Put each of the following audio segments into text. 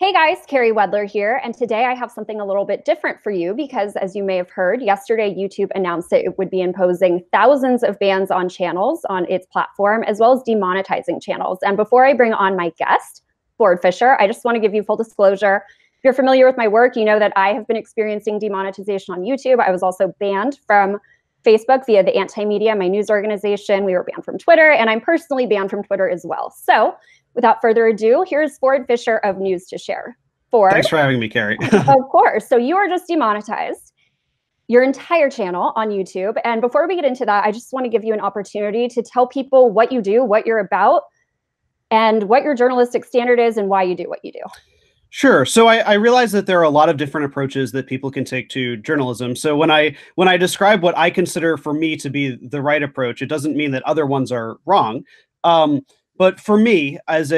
Hey guys, Carrie Wedler here, and today I have something a little bit different for you because, as you may have heard, yesterday YouTube announced that it would be imposing thousands of bans on channels on its platform, as well as demonetizing channels. And before I bring on my guest, Ford Fischer, I just want to give you full disclosure. If you're familiar with my work, you know that I have been experiencing demonetization on YouTube. I was also banned from Facebook via the Anti-Media, my news organization. We were banned from Twitter, and I'm personally banned from Twitter as well. So without further ado, here's Ford Fischer of News2Share. Ford. Thanks for having me, Carrie. Of course. So you are just demonetized your entire channel on YouTube. And before we get into that, I just want to give you an opportunity to tell people what you do, what you're about, and what your journalistic standard is and why you do what you do. Sure. So I realize that there are a lot of different approaches that people can take to journalism. So when I describe what I consider for me to be the right approach, it doesn't mean that other ones are wrong. But for me, as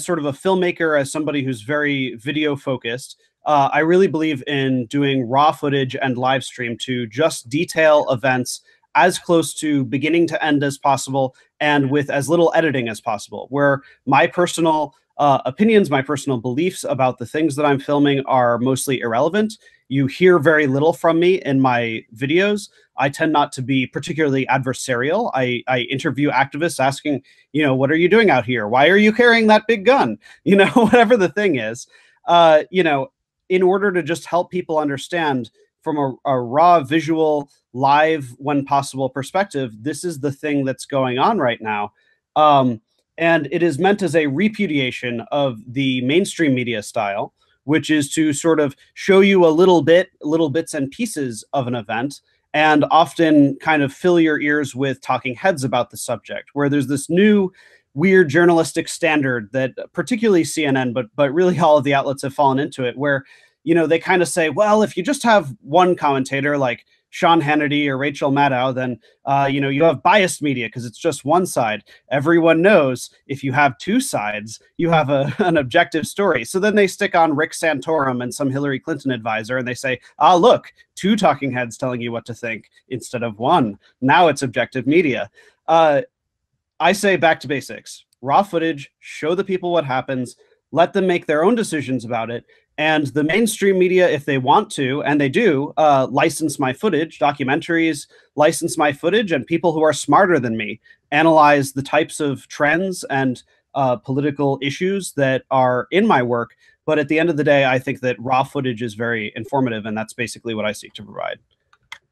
sort of a filmmaker, as somebody who's very video focused, I really believe in doing raw footage and live stream to just detail events as close to beginning to end as possible and with as little editing as possible, where my personal opinions, my personal beliefs about the things that I'm filming are mostly irrelevant. You hear very little from me in my videos. I tend not to be particularly adversarial. I interview activists asking, what are you doing out here? Why are you carrying that big gun? Whatever the thing is, in order to just help people understand from a raw visual, live, when possible perspective, this is the thing that's going on right now. And it is meant as a repudiation of the mainstream media style, which is to sort of show you little bits and pieces of an event, and often kind of fill your ears with talking heads about the subject, where there's this new weird journalistic standard that particularly CNN, but really all of the outlets have fallen into it, where, they kind of say, well, if you just have one commentator like Sean Hannity or Rachel Maddow, then, you have biased media because it's just one side. Everyone knows if you have two sides, you have an objective story. So then they stick on Rick Santorum and some Hillary Clinton advisor, and they say, look, two talking heads telling you what to think instead of one. Now it's objective media. I say back to basics. Raw footage, show the people what happens, let them make their own decisions about it. And the mainstream media, if they want to, and they do, license my footage, documentaries, license my footage, and people who are smarter than me analyze the types of trends and political issues that are in my work. But at the end of the day, I think that raw footage is very informative, and that's basically what I seek to provide.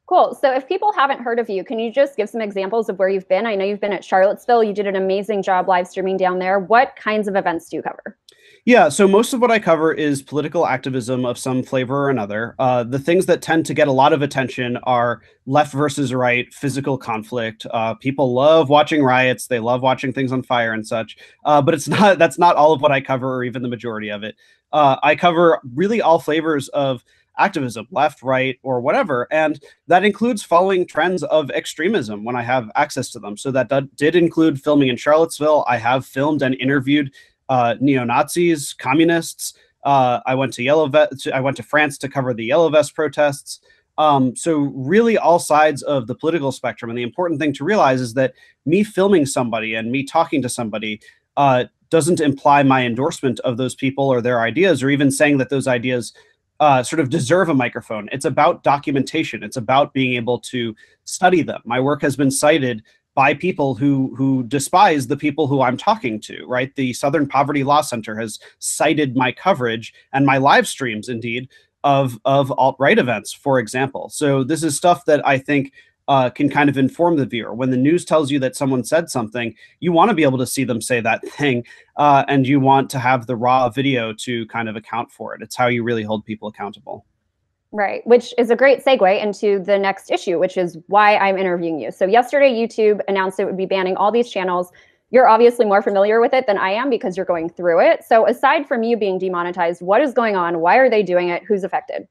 Cool. So if people haven't heard of you, can you just give some examples of where you've been? I know you've been at Charlottesville. You did an amazing job live streaming down there. What kinds of events do you cover? Yeah, so most of what I cover is political activism of some flavor or another. The things that tend to get a lot of attention are left versus right, physical conflict. People love watching riots. They love watching things on fire and such. But that's not all of what I cover, or even the majority of it. I cover really all flavors of activism, left, right, or whatever. And that includes following trends of extremism when I have access to them. So that did include filming in Charlottesville. I have filmed and interviewed neo-Nazis, communists. I went to France to cover the Yellow Vest protests. So really all sides of the political spectrum. And the important thing to realize is that me filming somebody and me talking to somebody doesn't imply my endorsement of those people or their ideas, or even saying that those ideas sort of deserve a microphone. It's about documentation. It's about being able to study them. My work has been cited by people who despise the people who I'm talking to, right? The Southern Poverty Law Center has cited my coverage and my live streams, indeed, of alt-right events, for example. So this is stuff that I think can kind of inform the viewer. When the news tells you that someone said something, you want to be able to see them say that thing, and you want to have the raw video to kind of account for it. It's how you really hold people accountable. Right, which is a great segue into the next issue, which is why I'm interviewing you. So yesterday, YouTube announced it would be banning all these channels. You're obviously more familiar with it than I am because you're going through it. So aside from you being demonetized, what is going on? Why are they doing it? Who's affected?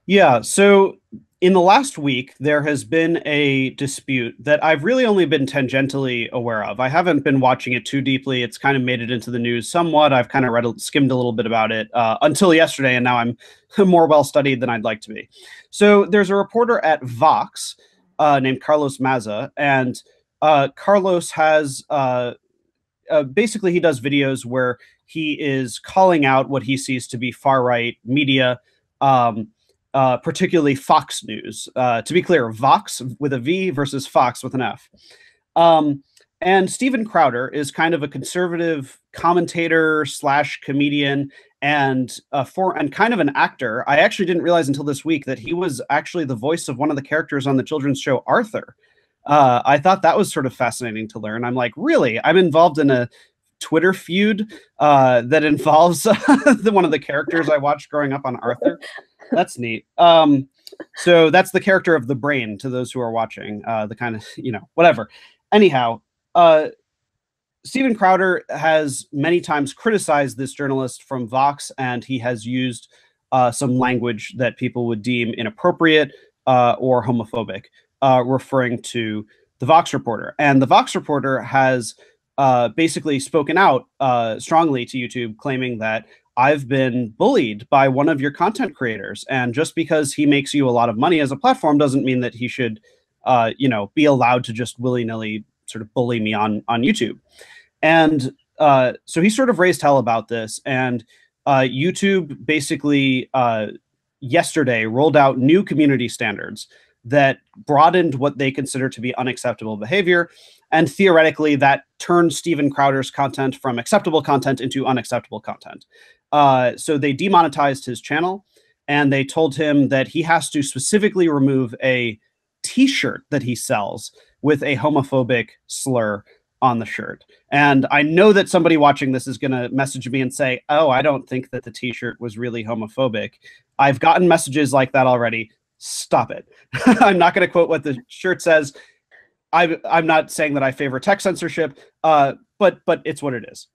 Yeah, so in the last week, there has been a dispute that I've really only been tangentially aware of. I haven't been watching it too deeply. It's kind of made it into the news somewhat. I've kind of skimmed a little bit about it until yesterday, and now I'm more well-studied than I'd like to be. So there's a reporter at Vox named Carlos Maza, and Carlos has basically he does videos where he is calling out what he sees to be far-right media, particularly Fox News. To be clear, Vox with a V versus Fox with an F. And Steven Crowder is kind of a conservative commentator slash comedian and kind of an actor. I actually didn't realize until this week that he was actually the voice of one of the characters on the children's show Arthur. I thought that was sort of fascinating to learn. I'm like, really? I'm involved in a Twitter feud that involves one of the characters I watched growing up on Arthur. That's neat. So that's the character of the Brain to those who are watching, the kind of, whatever. Anyhow, Steven Crowder has many times criticized this journalist from Vox, and he has used some language that people would deem inappropriate or homophobic, referring to the Vox reporter. And the Vox reporter has basically spoken out strongly to YouTube, claiming that I've been bullied by one of your content creators. And just because he makes you a lot of money as a platform doesn't mean that he should, be allowed to just willy-nilly sort of bully me on YouTube. And so he sort of raised hell about this. And YouTube basically yesterday rolled out new community standards that broadened what they consider to be unacceptable behavior. And theoretically, that turned Steven Crowder's content from acceptable content into unacceptable content. So they demonetized his channel, and they told him that he has to specifically remove a t-shirt that he sells with a homophobic slur on the shirt. And I know that somebody watching this is going to message me and say, oh, I don't think that the t-shirt was really homophobic. I've gotten messages like that already. Stop it. I'm not going to quote what the shirt says. I'm not saying that I favor tech censorship, but it's what it is.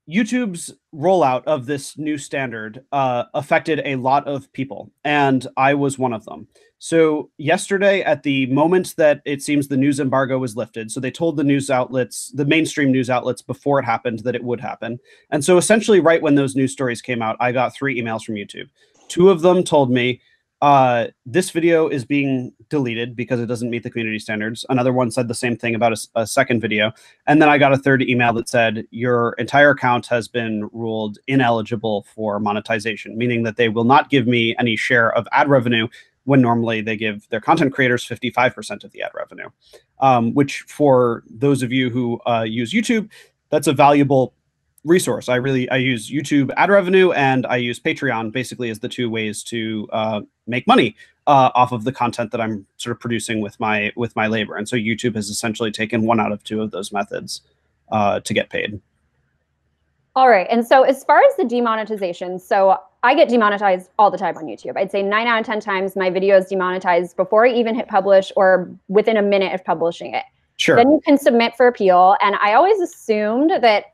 YouTube's rollout of this new standard affected a lot of people, and I was one of them. So yesterday, at the moment that it seems the news embargo was lifted, so they told the news outlets, the mainstream news outlets, before it happened that it would happen. And so essentially right when those news stories came out, I got 3 emails from YouTube. 2 of them told me, this video is being deleted because it doesn't meet the community standards. Another one said the same thing about a second video. And then I got a 3rd email that said, your entire account has been ruled ineligible for monetization, meaning that they will not give me any share of ad revenue when normally they give their content creators 55% of the ad revenue, which for those of you who use YouTube, that's a valuable resource. I use YouTube ad revenue, and I use Patreon basically as the 2 ways to make money off of the content that I'm sort of producing with my labor. And so YouTube has essentially taken 1 out of 2 of those methods to get paid. All right. And so as far as the demonetization, so I get demonetized all the time on YouTube. I'd say 9 out of 10 times my video is demonetized before I even hit publish or within a minute of publishing it. Sure. Then you can submit for appeal. And I always assumed that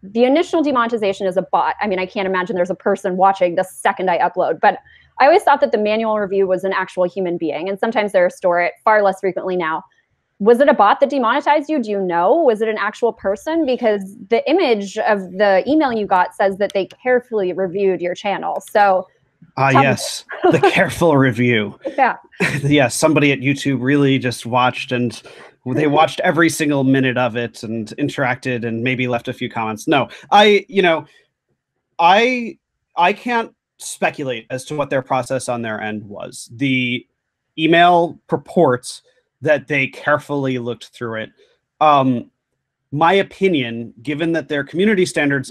the initial demonetization is a bot. I mean, I can't imagine there's a person watching the second I upload, but I always thought that the manual review was an actual human being. And sometimes they restore it, far less frequently now. Was it a bot that demonetized you? Do you know? Was it an actual person? Because the image of the email you got says that they carefully reviewed your channel. So yes, the careful review. Yeah. Yes, somebody at YouTube really just watched, and they watched every single minute of it and interacted and maybe left a few comments. No, I can't speculate as to what their process on their end was. The email purports that they carefully looked through it. My opinion, given that their community standards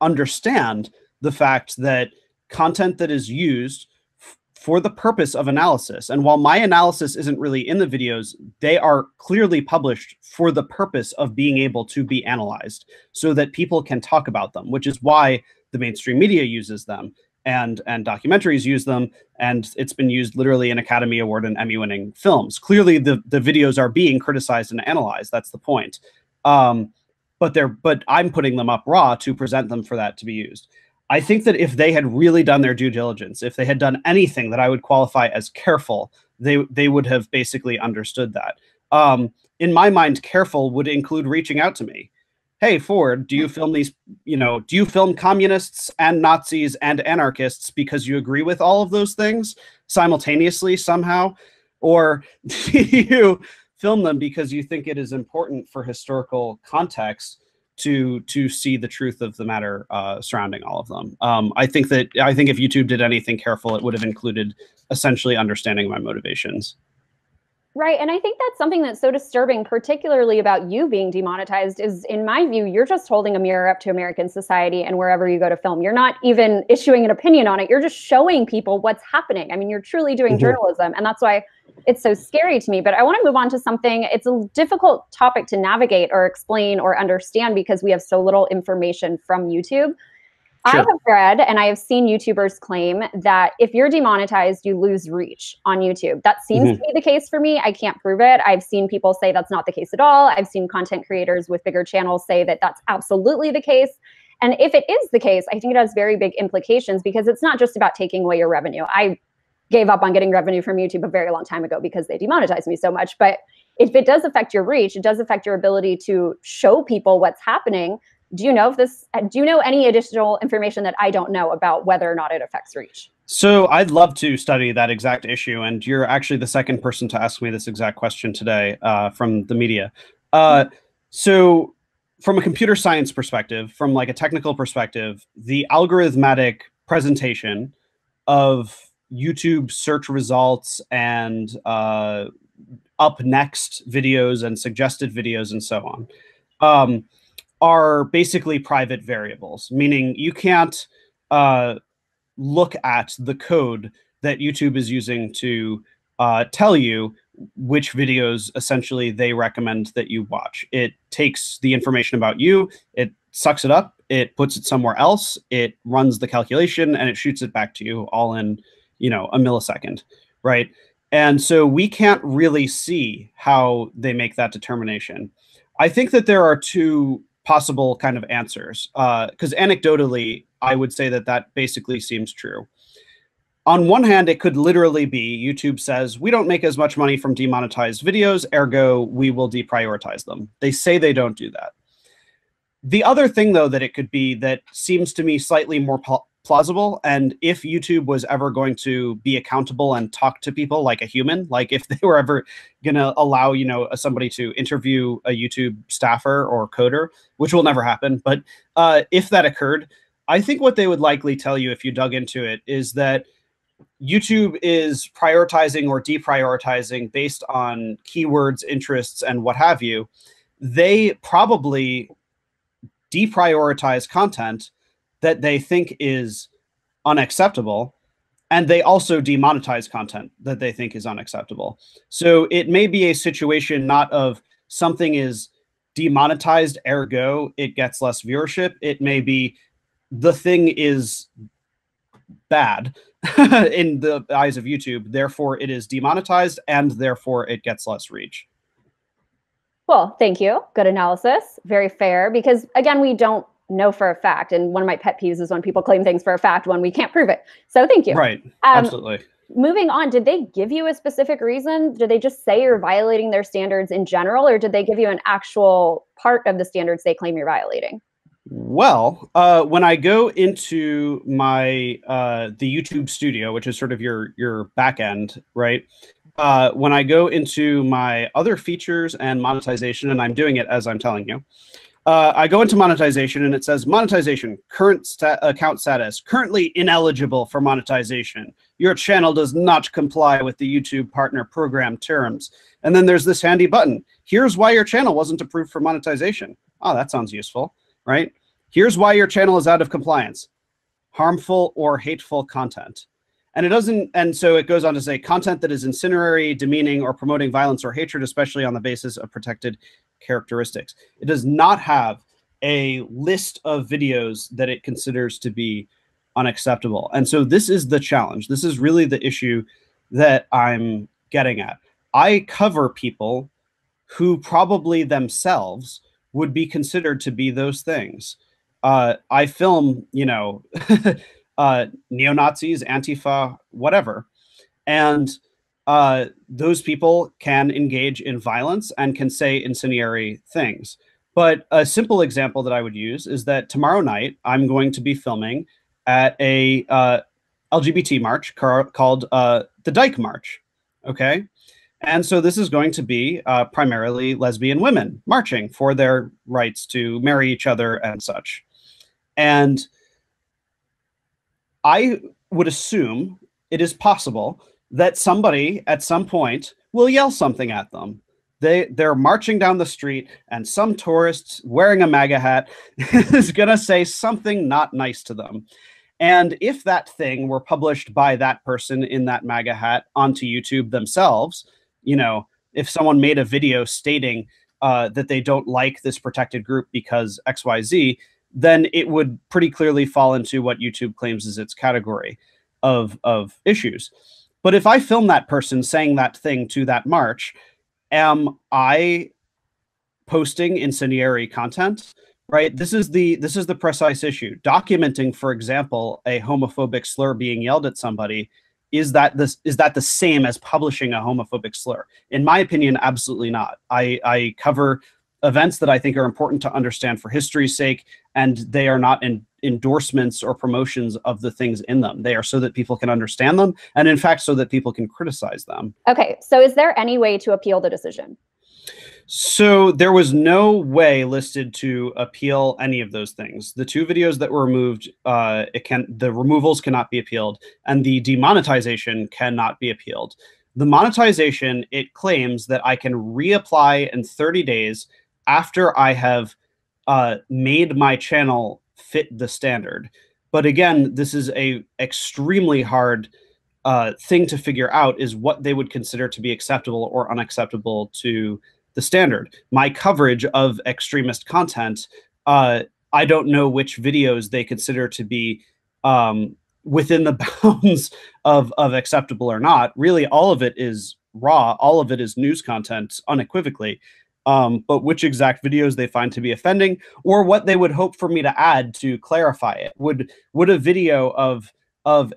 understand the fact that content that is used for the purpose of analysis, and while my analysis isn't really in the videos, they are clearly published for the purpose of being able to be analyzed so that people can talk about them, which is why the mainstream media uses them. And documentaries use them, and it's been used literally in Academy Award and Emmy-winning films. Clearly, the videos are being criticized and analyzed. That's the point. But I'm putting them up raw to present them for that to be used. I think that if they had really done their due diligence, if they had done anything that I would qualify as careful, they would have basically understood that. In my mind, careful would include reaching out to me. Hey, Ford, do you film these, do you film communists and Nazis and anarchists because you agree with all of those things simultaneously somehow? Or do you film them because you think it is important for historical context to see the truth of the matter surrounding all of them. I think if YouTube did anything careful, it would have included essentially understanding my motivations. Right. And I think that's something that's so disturbing, particularly about you being demonetized, is in my view, you're just holding a mirror up to American society and wherever you go to film. You're not even issuing an opinion on it. You're just showing people what's happening. I mean, you're truly doing journalism. And that's why it's so scary to me. But I want to move on to something. It's a difficult topic to navigate or explain or understand because we have so little information from YouTube. Sure. I have read and I have seen YouTubers claim that if you're demonetized, you lose reach on YouTube. That seems to be the case for me. I can't prove it. I've seen people say that's not the case at all. I've seen content creators with bigger channels say that that's absolutely the case. And if it is the case, I think it has very big implications because it's not just about taking away your revenue. I gave up on getting revenue from YouTube a very long time ago because they demonetized me so much. But if it does affect your reach, it does affect your ability to show people what's happening. Do you know any additional information that I don't know about whether or not it affects reach? So I'd love to study that exact issue. And you're actually the second person to ask me this exact question today from the media. So from a computer science perspective, from like a technical perspective, the algorithmic presentation of YouTube search results and up next videos and suggested videos and so on are basically private variables, meaning you can't look at the code that YouTube is using to tell you which videos essentially they recommend that you watch. It takes the information about you, it sucks it up, it puts it somewhere else, it runs the calculation, and it shoots it back to you all in, a millisecond, right? And so we can't really see how they make that determination. I think that there are two possible kind of answers, because anecdotally, I would say that basically seems true. On one hand, it could literally be YouTube says, we don't make as much money from demonetized videos, ergo, we will deprioritize them. They say they don't do that. The other thing, though, that it could be that seems to me slightly more plausible, and if YouTube was ever going to be accountable and talk to people like a human, like if they were ever going to allow, somebody to interview a YouTube staffer or coder, which will never happen, but if that occurred, I think what they would likely tell you if you dug into it is that YouTube is prioritizing or deprioritizing based on keywords, interests, and what have you. They probably deprioritize content that they think is unacceptable, and they also demonetize content that they think is unacceptable. So it may be a situation not of something is demonetized, ergo it gets less viewership. It may be the thing is bad in the eyes of YouTube, therefore it is demonetized, and therefore it gets less reach. Well, thank you. Good analysis. Very fair, because again, we don't know for a fact. And one of my pet peeves is when people claim things for a fact when we can't prove it. So thank you. Right. Absolutely. Moving on, did they give you a specific reason? Did they just say you're violating their standards in general, or did they give you an actual part of the standards they claim you're violating? Well, when I go into my the YouTube studio, which is sort of your back end, right? When I go into my other features and monetization, and I'm doing it as I'm telling you, I go into monetization and it says monetization, current account status, currently ineligible for monetization. Your channel does not comply with the YouTube partner program terms. And then there's this handy button. Here's why your channel wasn't approved for monetization. Oh, that sounds useful, right? Here's why your channel is out of compliance. Harmful or hateful content. And it doesn't, and so it goes on to say content that is incendiary, demeaning, or promoting violence or hatred, especially on the basis of protected characteristics. It does not have a list of videos that it considers to be unacceptable. And so this is the challenge. This is really the issue that I'm getting at. I cover people who probably themselves would be considered to be those things. I film, neo-Nazis, Antifa, whatever. And those people can engage in violence and can say incendiary things. But a simple example that I would use is that tomorrow night, I'm going to be filming at a LGBT march called the Dyke March, okay? And so this is going to be primarily lesbian women marching for their rights to marry each other and such. And I would assume it is possible that somebody at some point will yell something at them. They're marching down the street, and some tourist wearing a MAGA hat is going to say something not nice to them. And if that thing were published by that person in that MAGA hat onto YouTube themselves, you know, if someone made a video stating that they don't like this protected group because XYZ, then it would pretty clearly fall into what YouTube claims is its category of issues. But if I film that person saying that thing to that march, am I posting incendiary content? Right? This is the precise issue. Documenting, for example, a homophobic slur being yelled at somebody, is that the same as publishing a homophobic slur? In my opinion, absolutely not. I cover events that I think are important to understand for history's sake, and they are not endorsements or promotions of the things in them. They are so that people can understand them, and in fact, so that people can criticize them. Okay, so is there any way to appeal the decision? So there was no way listed to appeal any of those things. The two videos that were removed, the removals cannot be appealed, and the demonetization cannot be appealed. The monetization, it claims that I can reapply in 30 days after I have made my channel fit the standard. But again, this is a extremely hard thing to figure out, is what they would consider to be acceptable or unacceptable to the standard. My coverage of extremist content, I don't know which videos they consider to be within the bounds of acceptable or not. Really, all of it is raw. All of it is news content, unequivocally. But which exact videos they find to be offending, or what they would hope for me to add to clarify it. Would a video of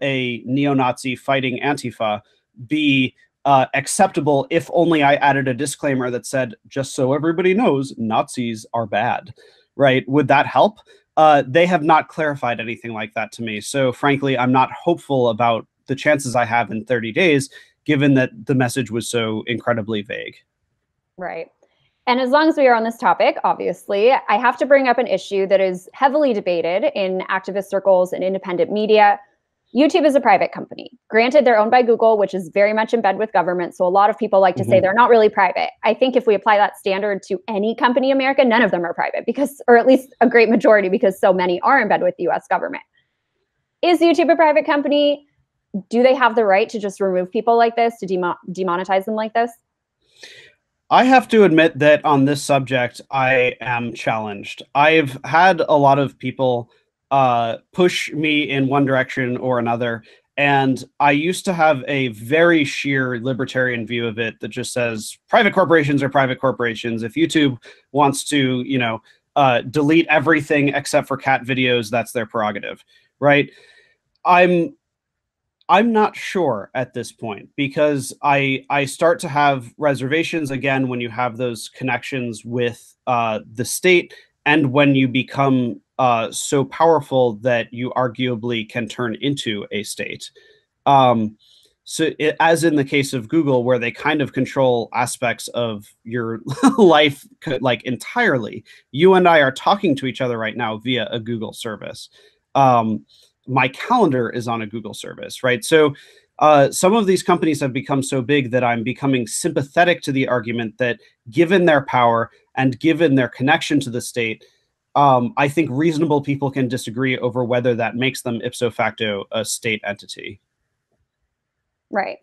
a neo-Nazi fighting Antifa be acceptable if only I added a disclaimer that said, just so everybody knows, Nazis are bad, right? Would that help? They have not clarified anything like that to me. So frankly, I'm not hopeful about the chances I have in 30 days, given that the message was so incredibly vague. Right. And as long as we are on this topic, obviously, I have to bring up an issue that is heavily debated in activist circles and independent media. YouTube is a private company. Granted, they're owned by Google, which is very much in bed with government. So a lot of people like to say they're not really private. I think if we apply that standard to any company in America, none of them are private, because, or at least a great majority, because so many are in bed with the US government. Is YouTube a private company? Do they have the right to just remove people like this, to demonetize them like this? I have to admit that on this subject, I am challenged. I've had a lot of people push me in one direction or another, and I used to have a very sheer libertarian view of it that just says private corporations are private corporations. If YouTube wants to, you know, delete everything except for cat videos, that's their prerogative, right? I'm not sure at this point, because I start to have reservations again when you have those connections with the state, and when you become so powerful that you arguably can turn into a state. As in the case of Google, where they kind of control aspects of your life, like entirely. You and I are talking to each other right now via a Google service. My calendar is on a Google service, right? So some of these companies have become so big that I'm becoming sympathetic to the argument that, given their power and given their connection to the state, I think reasonable people can disagree over whether that makes them ipso facto a state entity. Right.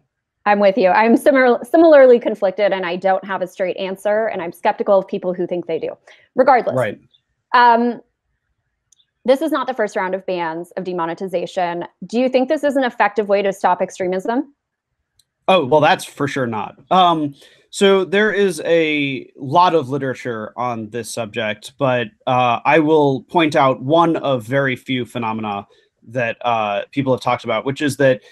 I'm with you. I'm similarly conflicted, and I don't have a straight answer, and I'm skeptical of people who think they do. Regardless. Right. This is not the first round of bans, of demonetization. Do you think this is an effective way to stop extremism? Oh, well, that's for sure not. So there is a lot of literature on this subject, but I will point out one of very few phenomena that people have talked about, which is that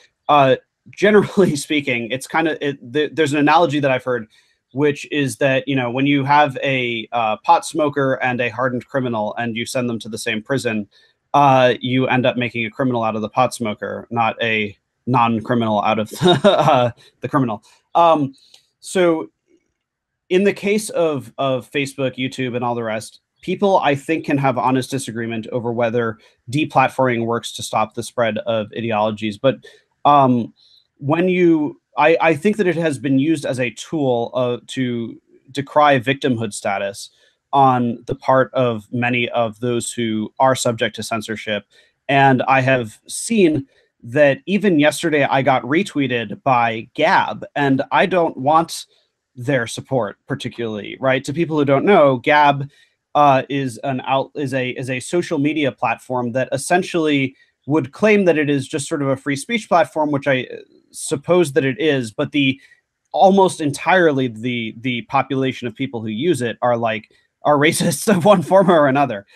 generally speaking, it's kind of, there's an analogy that I've heard, which is that, you know, when you have a pot smoker and a hardened criminal and you send them to the same prison, you end up making a criminal out of the pot smoker, not a non-criminal out of the criminal. So in the case of Facebook, YouTube, and all the rest, people I think can have honest disagreement over whether deplatforming works to stop the spread of ideologies. But when you, I think that it has been used as a tool to decry victimhood status on the part of many of those who are subject to censorship. And I have seen that even yesterday I got retweeted by Gab, and I don't want their support particularly, right? To people who don't know, Gab is a social media platform that essentially would claim that it is just sort of a free speech platform, which I suppose that it is, but the almost entirely the population of people who use it are racists of one form or another.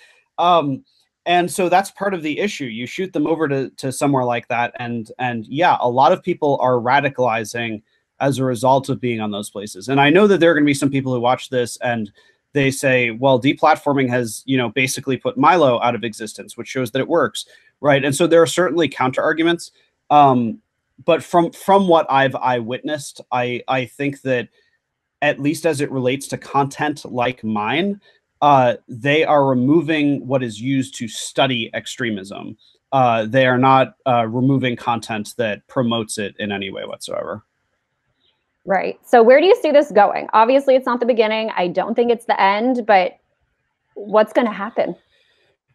And so that's part of the issue. You shoot them over to somewhere like that, and yeah, a lot of people are radicalizing as a result of being on those places. And I know that there are going to be some people who watch this and they say, well, deplatforming has, basically put Milo out of existence, which shows that it works, right? And so there are certainly counter arguments. But from what I witnessed, I think that at least as it relates to content like mine, they are removing what is used to study extremism. They are not removing content that promotes it in any way whatsoever. Right. So where do you see this going? Obviously, it's not the beginning. I don't think it's the end, but what's going to happen?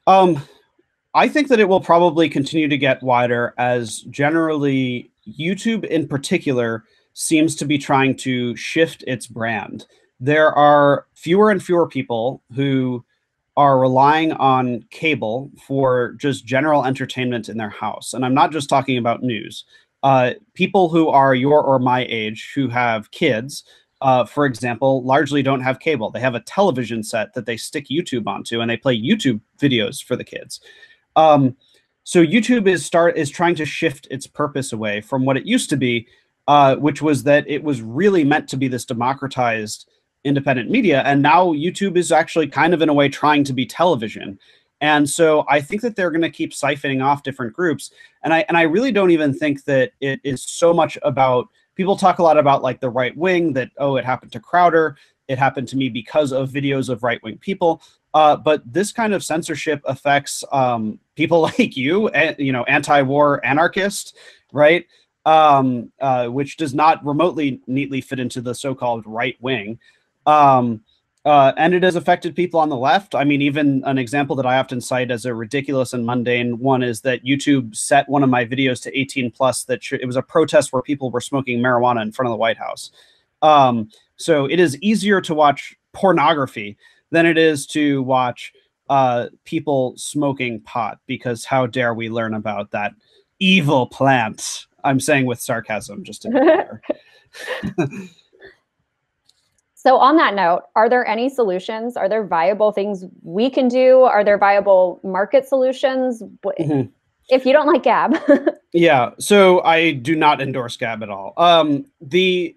I think that it will probably continue to get wider, as generally YouTube in particular seems to be trying to shift its brand. There are fewer and fewer people who are relying on cable for just general entertainment in their house. And I'm not just talking about news. People who are your or my age who have kids, for example, largely don't have cable. They have a television set that they stick YouTube onto, and they play YouTube videos for the kids. So YouTube is trying to shift its purpose away from what it used to be, which was that it was really meant to be this democratized independent media. And now YouTube is actually kind of in a way trying to be television. And so I think that they're going to keep siphoning off different groups. And I really don't even think that it is so much about, people talk a lot about like the right wing, that, oh, it happened to Crowder. It happened to me because of videos of right-wing people. But this kind of censorship affects people like you, anti-war anarchist, right? Which does not remotely neatly fit into the so-called right wing. And it has affected people on the left. I mean, even an example that I often cite as a ridiculous and mundane one is that YouTube set one of my videos to 18 plus, it was a protest where people were smoking marijuana in front of the White House. So it is easier to watch pornography than it is to watch people smoking pot, because how dare we learn about that evil plant? I'm saying with sarcasm, just to be clear. So on that note, are there any solutions? Are there viable things we can do? Are there viable market solutions? Mm-hmm. If you don't like Gab. Yeah, so I do not endorse Gab at all. The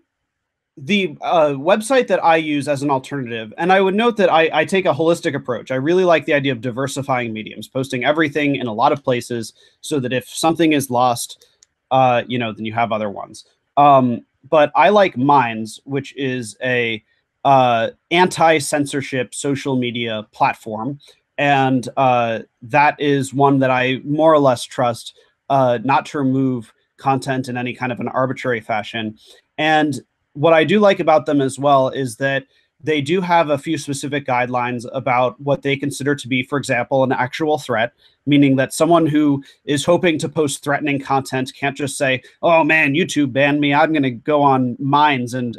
website that I use as an alternative, and I would note that I take a holistic approach. I really like the idea of diversifying mediums, posting everything in a lot of places so that if something is lost, then you have other ones. But I like Minds, which is a anti-censorship social media platform. And that is one that I more or less trust, not to remove content in any kind of an arbitrary fashion. And what I do like about them as well is that they do have a few specific guidelines about what they consider to be, for example, an actual threat, meaning that someone who is hoping to post threatening content can't just say, oh man, YouTube banned me, I'm going to go on Minds and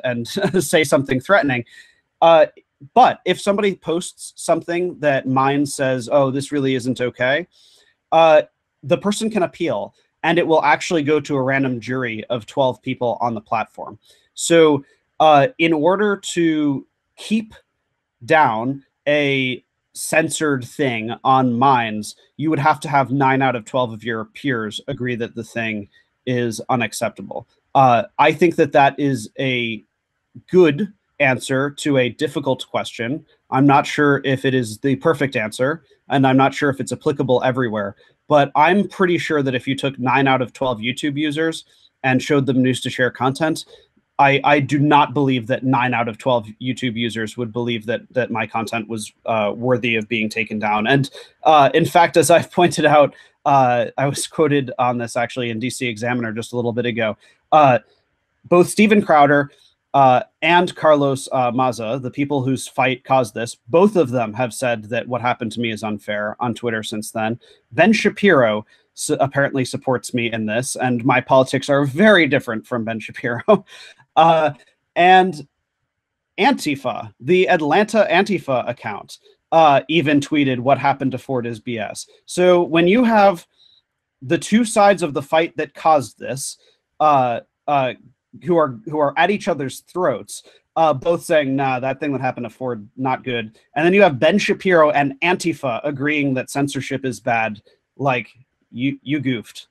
say something threatening. But if somebody posts something that Minds says, oh, this really isn't okay, the person can appeal, and it will actually go to a random jury of 12 people on the platform. So in order to keep down a censored thing on Minds, you would have to have 9 out of 12 of your peers agree that the thing is unacceptable. I think that that is a good answer to a difficult question. I'm not sure if it is the perfect answer, and I'm not sure if it's applicable everywhere, but I'm pretty sure that if you took 9 out of 12 YouTube users and showed them News2Share content, I do not believe that 9 out of 12 YouTube users would believe that my content was worthy of being taken down. And in fact, as I've pointed out, I was quoted on this actually in DC Examiner just a little bit ago. Both Steven Crowder and Carlos Maza, the people whose fight caused this, both of them have said that what happened to me is unfair on Twitter since then. Ben Shapiro apparently supports me in this, and my politics are very different from Ben Shapiro. And Antifa, the Atlanta Antifa account, even tweeted what happened to Ford is BS. So when you have the two sides of the fight that caused this, who are at each other's throats, both saying, nah, that thing that happened to Ford, not good. And then you have Ben Shapiro and Antifa agreeing that censorship is bad. Like, you goofed.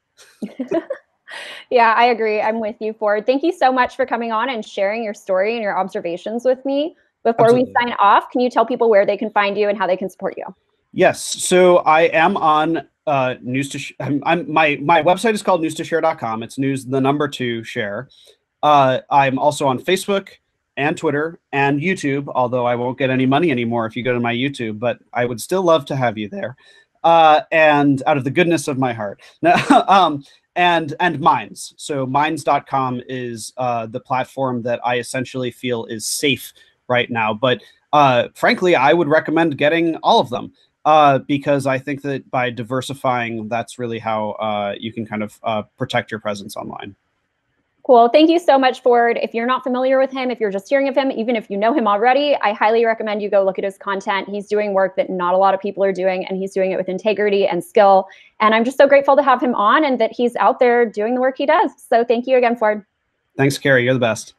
Yeah, I agree. I'm with you, Ford. Thank you so much for coming on and sharing your story and your observations with me. Before Absolutely. we sign off, can you tell people where they can find you and how they can support you? Yes. So I am on my website is called news2share.com. It's news, the number 2 share. I'm also on Facebook and Twitter and YouTube, although I won't get any money anymore if you go to my YouTube, but I would still love to have you there. And out of the goodness of my heart. And Minds. So Minds.com is the platform that I essentially feel is safe right now. But frankly, I would recommend getting all of them because I think that by diversifying, that's really how you can kind of protect your presence online. Cool. Thank you so much, Ford. If you're not familiar with him, if you're just hearing of him, even if you know him already, I highly recommend you go look at his content. He's doing work that not a lot of people are doing, and he's doing it with integrity and skill. And I'm just so grateful to have him on and that he's out there doing the work he does. So thank you again, Ford. Thanks, Carrie. You're the best.